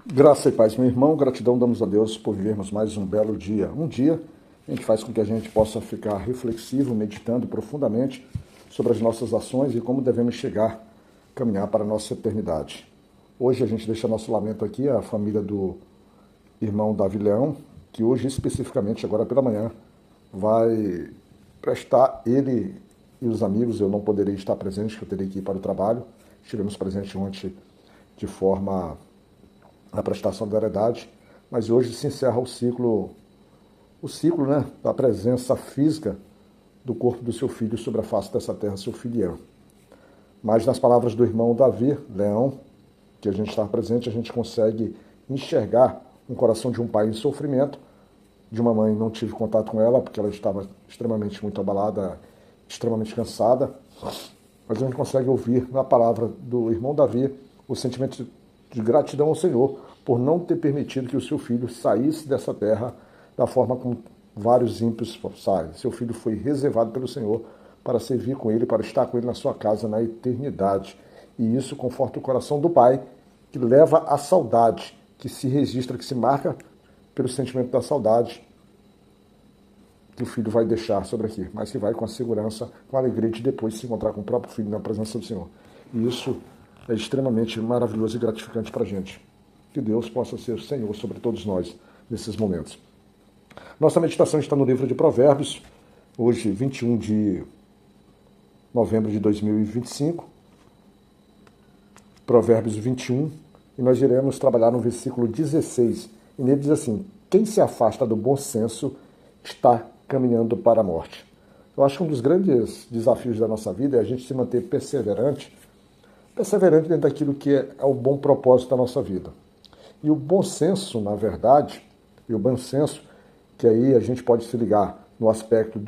Graça e paz, meu irmão. Gratidão damos a Deus por vivermos mais um belo dia. Um dia a gente faz com que a gente possa ficar reflexivo, meditando profundamente sobre as nossas ações e como devemos chegar, caminhar para a nossa eternidade. Hoje a gente deixa nosso lamento aqui, a família do irmão Davi Leão, que hoje especificamente, agora pela manhã, vai prestar ele e os amigos. Eu não poderei estar presente, eu terei que ir para o trabalho. Estivemos presentes ontem de forma na prestação da heredade, mas hoje se encerra o ciclo, né, da presença física do corpo do seu filho sobre a face dessa terra, seu filho Ian. Mas nas palavras do irmão Davi Leão, que a gente está presente, a gente consegue enxergar um coração de um pai em sofrimento, de uma mãe. Não tive contato com ela, porque ela estava extremamente muito abalada, extremamente cansada, mas a gente consegue ouvir na palavra do irmão Davi o sentimento de gratidão ao Senhor por não ter permitido que o seu filho saísse dessa terra da forma como vários ímpios saem. Seu filho foi reservado pelo Senhor para servir com ele, para estar com ele na sua casa na eternidade. E isso conforta o coração do pai, que leva a saudade, que se registra, que se marca pelo sentimento da saudade que o filho vai deixar sobre aqui, mas que vai com a segurança, com a alegria de depois se encontrar com o próprio filho na presença do Senhor. E isso é extremamente maravilhoso e gratificante para a gente. Que Deus possa ser o Senhor sobre todos nós nesses momentos. Nossa meditação está no livro de Provérbios, hoje 21 de novembro de 2025, Provérbios 21, e nós iremos trabalhar no versículo 16, e nele diz assim: quem se afasta do bom senso está caminhando para a morte. Eu acho que um dos grandes desafios da nossa vida é a gente se manter perseverante dentro daquilo que é o bom propósito da nossa vida. E o bom senso, na verdade, e o bom senso, que aí a gente pode se ligar no aspecto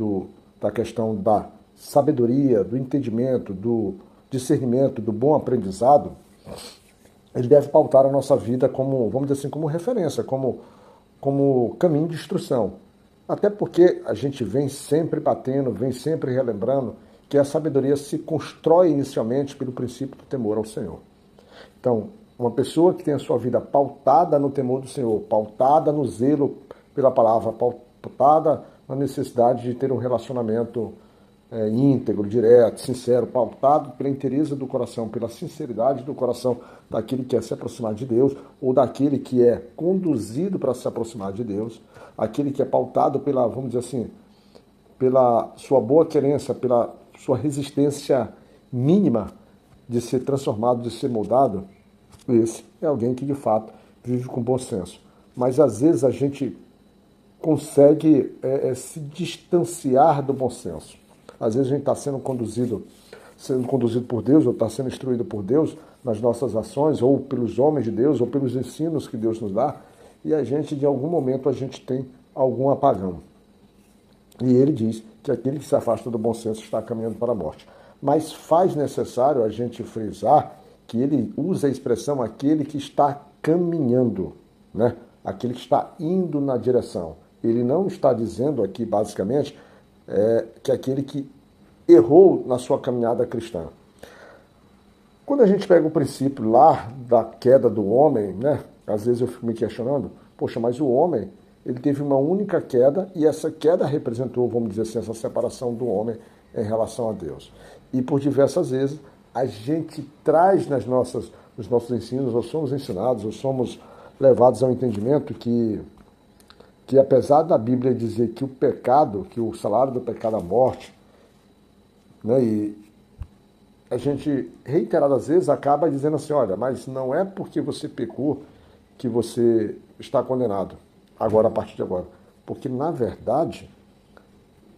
da questão da sabedoria, do entendimento, do discernimento, do bom aprendizado, ele deve pautar a nossa vida como, vamos dizer assim, como referência, como caminho de instrução. Até porque a gente vem sempre batendo, vem sempre relembrando que a sabedoria se constrói inicialmente pelo princípio do temor ao Senhor. Então, uma pessoa que tem a sua vida pautada no temor do Senhor, pautada no zelo pela palavra, pautada na necessidade de ter um relacionamento íntegro, direto, sincero, pautado pela inteireza do coração, pela sinceridade do coração daquele que quer se aproximar de Deus, ou daquele que é conduzido para se aproximar de Deus, aquele que é pautado pela, vamos dizer assim, pela sua boa querência, pela sua resistência mínima de ser transformado, de ser moldado. Esse é alguém que de fato vive com bom senso. Mas às vezes a gente consegue se distanciar do bom senso. Às vezes a gente está sendo conduzido por Deus, ou está sendo instruído por Deus nas nossas ações, ou pelos homens de Deus, ou pelos ensinos que Deus nos dá, e a gente, de algum momento, a gente tem algum apagão. E ele diz que aquele que se afasta do bom senso está caminhando para a morte. Mas faz necessário a gente frisar que ele usa a expressão aquele que está caminhando, né? Aquele que está indo na direção. Ele não está dizendo aqui, basicamente, que aquele que errou na sua caminhada cristã. Quando a gente pega o princípio lá da queda do homem, né? Às vezes eu fico me questionando, poxa, mas o homem, ele teve uma única queda, e essa queda representou, vamos dizer assim, essa separação do homem em relação a Deus. E por diversas vezes a gente traz nos nossos ensinos, ou somos ensinados, ou somos levados ao entendimento que apesar da Bíblia dizer que o pecado, que o salário do pecado é a morte, né, e a gente reiteradas vezes acaba dizendo assim, olha, mas não é porque você pecou que você está condenado, agora, a partir de agora. Porque, na verdade,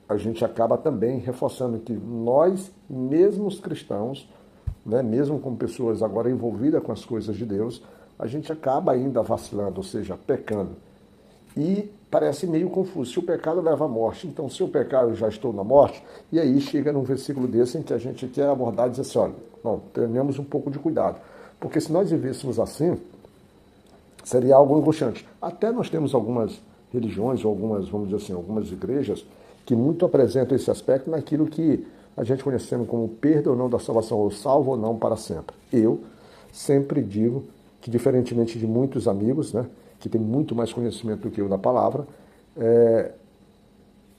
a gente acaba também reforçando que nós, mesmo os cristãos, né, mesmo como pessoas agora envolvidas com as coisas de Deus, a gente acaba ainda vacilando, ou seja, pecando. E parece meio confuso. Se o pecado leva à morte, então se eu pecar eu já estou na morte, e aí chega num versículo desse em que a gente quer abordar e dizer assim, olha, não, tenhamos um pouco de cuidado. Porque se nós vivêssemos assim, seria algo angustiante. Até nós temos algumas religiões, ou algumas, vamos dizer assim, algumas igrejas, que muito apresentam esse aspecto naquilo que a gente conhecemos como perda ou não da salvação, ou salvo ou não para sempre. Eu sempre digo que diferentemente de muitos amigos, né, que têm muito mais conhecimento do que eu da palavra,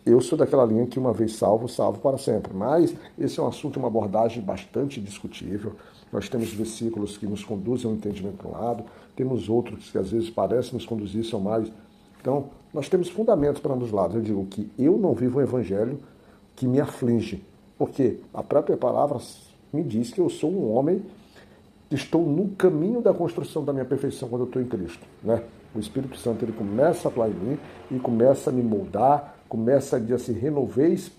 eu sou daquela linha que uma vez salvo, salvo para sempre. Mas esse é um assunto, uma abordagem bastante discutível. Nós temos versículos que nos conduzem ao entendimento para um lado, temos outros que às vezes parecem nos conduzir, são mais... Então, nós temos fundamentos para ambos os lados. Eu digo que eu não vivo um evangelho que me aflige, porque a própria palavra me diz que eu sou um homem que estou no caminho da construção da minha perfeição quando eu estou em Cristo, né? O Espírito Santo, ele começa a atuar em mim e começa a me moldar, começa a dizer assim, renoveis,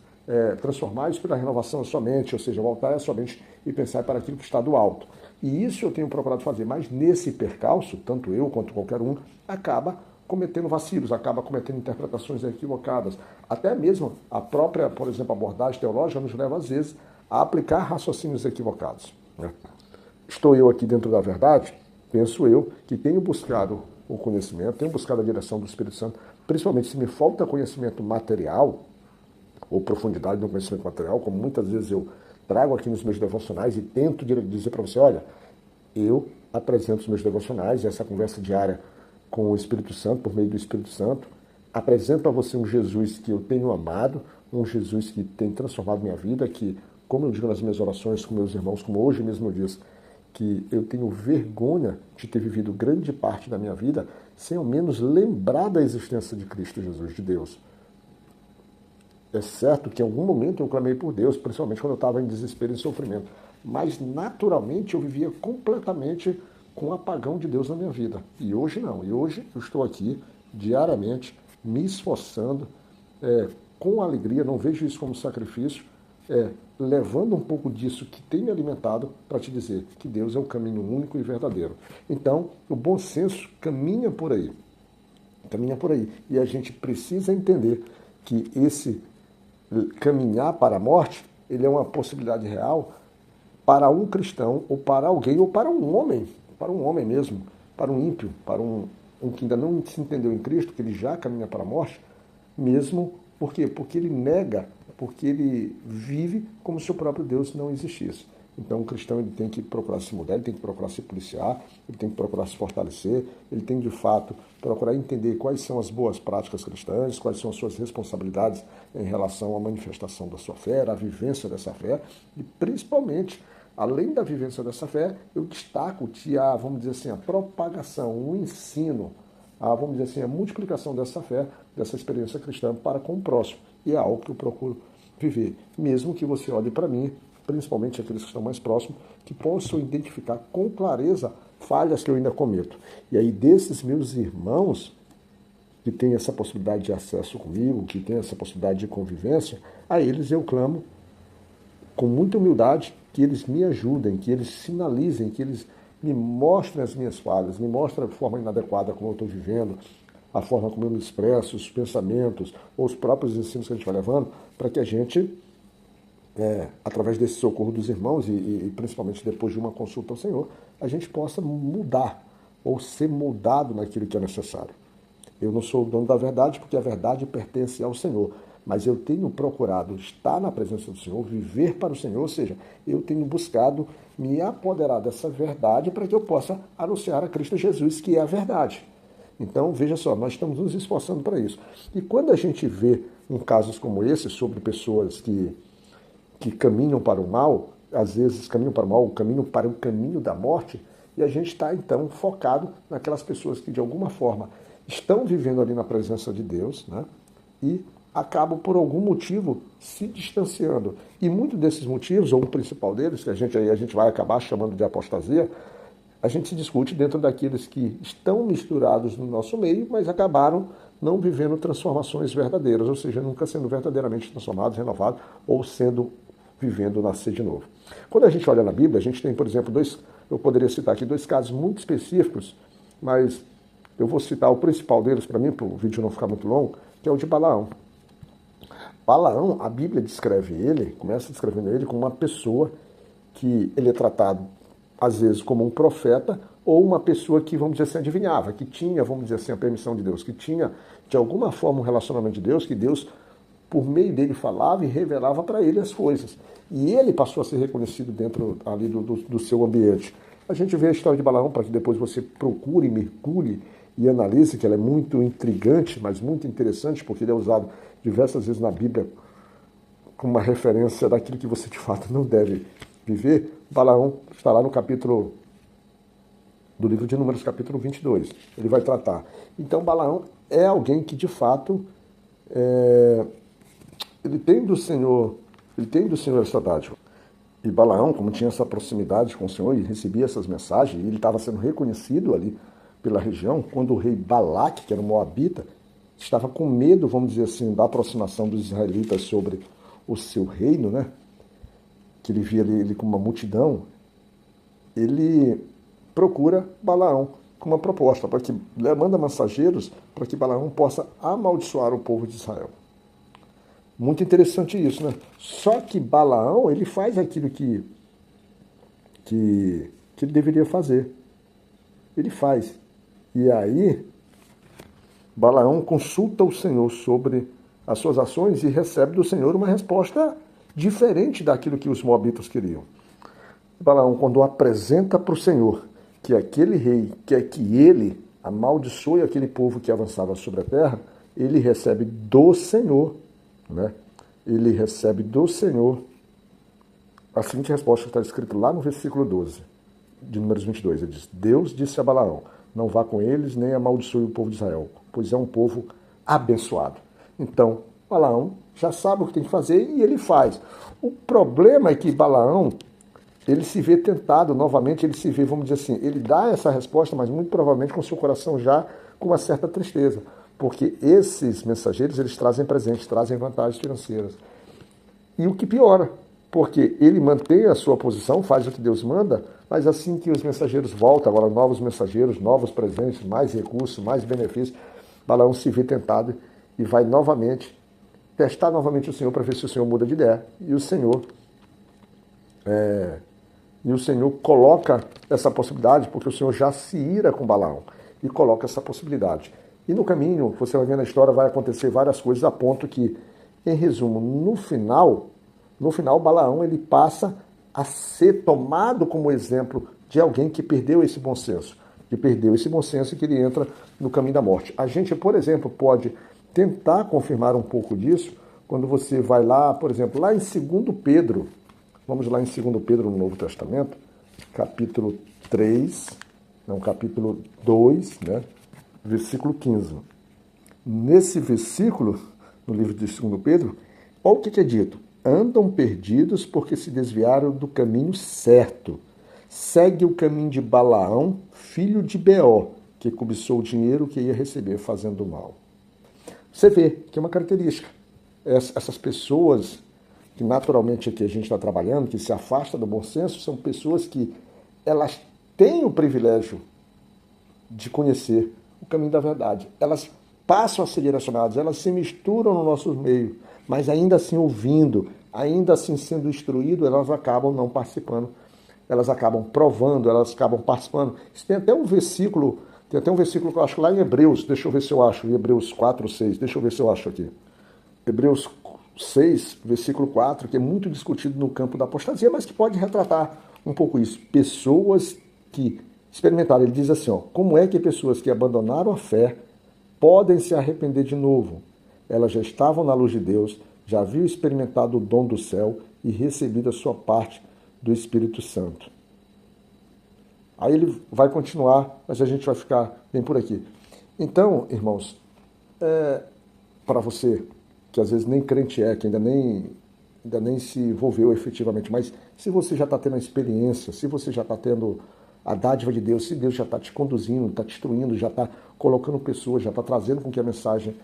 transformais pela renovação da sua mente, ou seja, voltar à sua mente e pensar para aquilo que está do alto. E isso eu tenho procurado fazer, mas nesse percalço, tanto eu quanto qualquer um, acaba cometendo vacilos, acaba cometendo interpretações equivocadas. Até mesmo a própria, por exemplo, abordagem teológica nos leva, às vezes, a aplicar raciocínios equivocados, né? Estou eu aqui dentro da verdade? Penso eu que tenho buscado o conhecimento, tenho buscado a direção do Espírito Santo, principalmente se me falta conhecimento material, ou profundidade no conhecimento material, como muitas vezes eu trago aqui nos meus devocionais e tento dizer para você, olha, eu apresento os meus devocionais, essa conversa diária com o Espírito Santo, por meio do Espírito Santo, apresento a você um Jesus que eu tenho amado, um Jesus que tem transformado minha vida, que, como eu digo nas minhas orações com meus irmãos, como hoje mesmo eu disse, que eu tenho vergonha de ter vivido grande parte da minha vida sem ao menos lembrar da existência de Cristo Jesus, de Deus. É certo que em algum momento eu clamei por Deus, principalmente quando eu estava em desespero e sofrimento, mas naturalmente eu vivia completamente com o apagão de Deus na minha vida. E hoje não, e hoje eu estou aqui diariamente me esforçando, com alegria, não vejo isso como sacrifício, levando um pouco disso que tem me alimentado para te dizer que Deus é o caminho único e verdadeiro. Então, o bom senso caminha por aí. Caminha por aí. E a gente precisa entender que esse caminhar para a morte, ele é uma possibilidade real para um cristão, ou para alguém, ou para um homem mesmo, para um ímpio, para um que ainda não se entendeu em Cristo, que ele já caminha para a morte, mesmo, por quê? Porque ele nega, porque ele vive como se o próprio Deus não existisse. Então o cristão ele tem que procurar se mudar, ele tem que procurar se policiar, ele tem que procurar se fortalecer, ele tem de fato procurar entender quais são as boas práticas cristãs, quais são as suas responsabilidades em relação à manifestação da sua fé, à vivência dessa fé, e principalmente, além da vivência dessa fé, eu destaco vamos dizer assim, a propagação, o ensino, vamos dizer assim, a multiplicação dessa fé, dessa experiência cristã para com o próximo. E é algo que eu procuro viver, mesmo que você olhe para mim, principalmente aqueles que estão mais próximos, que possam identificar com clareza falhas que eu ainda cometo. E aí, desses meus irmãos que têm essa possibilidade de acesso comigo, que têm essa possibilidade de convivência, a eles eu clamo com muita humildade que eles me ajudem, que eles sinalizem, que eles me mostrem as minhas falhas, me mostrem a forma inadequada como eu estou vivendo, a forma como eu me expresso, os pensamentos, ou os próprios ensinos que a gente vai levando, para que a gente, através desse socorro dos irmãos e principalmente depois de uma consulta ao Senhor, a gente possa mudar ou ser moldado naquilo que é necessário. Eu não sou o dono da verdade, porque a verdade pertence ao Senhor, mas eu tenho procurado estar na presença do Senhor, viver para o Senhor, ou seja, eu tenho buscado me apoderar dessa verdade para que eu possa anunciar a Cristo Jesus, que é a verdade. Então, veja só, nós estamos nos esforçando para isso. E quando a gente vê em casos como esse, sobre pessoas que caminham para o mal, às vezes caminham para o mal, caminham para o caminho da morte, e a gente está, então, focado naquelas pessoas que, de alguma forma, estão vivendo ali na presença de Deus, né? E acabam, por algum motivo, se distanciando. E muitos desses motivos, ou o principal deles, que a gente vai acabar chamando de apostasia, a gente se discute dentro daqueles que estão misturados no nosso meio, mas acabaram não vivendo transformações verdadeiras, ou seja, nunca sendo verdadeiramente transformados, renovados, ou vivendo nascer de novo. Quando a gente olha na Bíblia, a gente tem, por exemplo, eu poderia citar aqui dois casos muito específicos, mas eu vou citar o principal deles para mim, para o vídeo não ficar muito longo, que é o de Balaão. Balaão, a Bíblia descreve ele, começa descrevendo ele como uma pessoa que ele é tratado, às vezes, como um profeta, ou uma pessoa que, vamos dizer assim, adivinhava, que tinha, vamos dizer assim, a permissão de Deus, que tinha, de alguma forma, um relacionamento de Deus, que Deus, por meio dele, falava e revelava para ele as coisas. E ele passou a ser reconhecido dentro ali do seu ambiente. A gente vê a história de Balaão para que depois você procure, mergulhe e analise, que ela é muito intrigante, mas muito interessante, porque ele é usado diversas vezes na Bíblia como uma referência daquilo que você de fato não deve viver. Balaão está lá no capítulo do livro de Números, capítulo 22. Ele vai tratar. Então, Balaão é alguém que de fato ele tem do Senhor essa dádiva. E Balaão, como tinha essa proximidade com o Senhor e recebia essas mensagens, e ele estava sendo reconhecido ali pela região, quando o rei Balaque, que era um moabita, estava com medo, vamos dizer assim, da aproximação dos israelitas sobre o seu reino, né? Que ele via ele como uma multidão, ele procura Balaão com uma proposta, para que manda mensageiros para que Balaão possa amaldiçoar o povo de Israel. Muito interessante isso, né? Só que Balaão, ele faz aquilo que ele deveria fazer. Ele faz. E aí, Balaão consulta o Senhor sobre as suas ações e recebe do Senhor uma resposta diferente daquilo que os moabitas queriam. Balaão, quando apresenta para o Senhor que aquele rei quer que ele amaldiçoe aquele povo que avançava sobre a terra, ele recebe do Senhor, né? Ele recebe do Senhor a seguinte resposta que está escrita lá no versículo 12, de Números 22. Ele diz: Deus disse a Balaão, não vá com eles, nem amaldiçoe o povo de Israel, pois é um povo abençoado. Então, Balaão já sabe o que tem que fazer e ele faz. O problema é que Balaão, ele se vê tentado novamente, ele se vê, vamos dizer assim, ele dá essa resposta, mas muito provavelmente com seu coração já com uma certa tristeza, porque esses mensageiros, eles trazem presentes, trazem vantagens financeiras. E o que piora, porque ele mantém a sua posição, faz o que Deus manda, mas assim que os mensageiros voltam, agora novos mensageiros, novos presentes, mais recursos, mais benefícios, Balaão se vê tentado e vai novamente testar novamente o Senhor para ver se o Senhor muda de ideia. E o Senhor coloca essa possibilidade, porque o Senhor já se ira com Balaão e coloca essa possibilidade. E no caminho, você vai ver na história, vai acontecer várias coisas a ponto que, em resumo, no final Balaão ele passa a ser tomado como exemplo de alguém que perdeu esse bom senso. Que perdeu esse bom senso e que ele entra no caminho da morte. A gente, por exemplo, pode tentar confirmar um pouco disso quando você vai lá, por exemplo, lá em 2 Pedro, vamos lá em 2 Pedro no Novo Testamento, capítulo 3, não, capítulo 2, né, versículo 15. Nesse versículo, no livro de 2 Pedro, olha o que é dito. Andam perdidos porque se desviaram do caminho certo. Segue o caminho de Balaão, filho de Beó, que cobiçou o dinheiro que ia receber fazendo mal. Você vê que é uma característica. Essas pessoas que naturalmente aqui a gente está trabalhando, que se afastam do bom senso, são pessoas que elas têm o privilégio de conhecer o caminho da verdade. Elas passam a ser direcionadas, elas se misturam no nosso meio, mas ainda assim ouvindo, ainda assim sendo instruído, elas acabam não participando, elas acabam provando, elas acabam participando. Isso tem até um versículo que eu acho lá em Hebreus, deixa eu ver se eu acho, em Hebreus 4, 6, deixa eu ver se eu acho aqui. Hebreus 6, versículo 4, que é muito discutido no campo da apostasia, mas que pode retratar um pouco isso. Pessoas que experimentaram, ele diz assim, ó, como é que pessoas que abandonaram a fé podem se arrepender de novo? Elas já estavam na luz de Deus, já haviam experimentado o dom do céu e recebido a sua parte do Espírito Santo. Aí ele vai continuar, mas a gente vai ficar bem por aqui. Então, irmãos, para você que às vezes nem crente que ainda nem se envolveu efetivamente, mas se você já está tendo a experiência, se você já está tendo a dádiva de Deus, se Deus já está te conduzindo, está te instruindo, já está colocando pessoas, já está trazendo com que a mensagem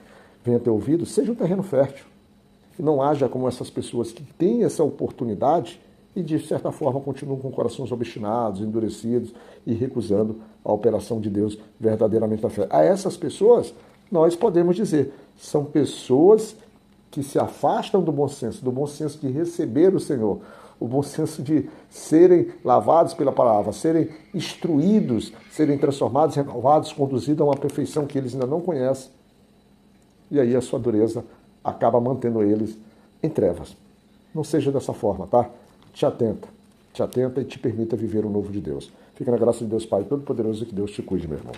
venha ter ouvido, seja um terreno fértil. E não haja como essas pessoas que têm essa oportunidade e, de certa forma, continuam com corações obstinados, endurecidos e recusando a operação de Deus verdadeiramente da fé. A essas pessoas, nós podemos dizer, são pessoas que se afastam do bom senso de receber o Senhor, o bom senso de serem lavados pela palavra, serem instruídos, serem transformados, renovados, conduzidos a uma perfeição que eles ainda não conhecem. E aí a sua dureza acaba mantendo eles em trevas. Não seja dessa forma, tá? Te atenta e te permita viver o novo de Deus. Fica na graça de Deus Pai Todo-Poderoso e que Deus te cuide, meu irmão.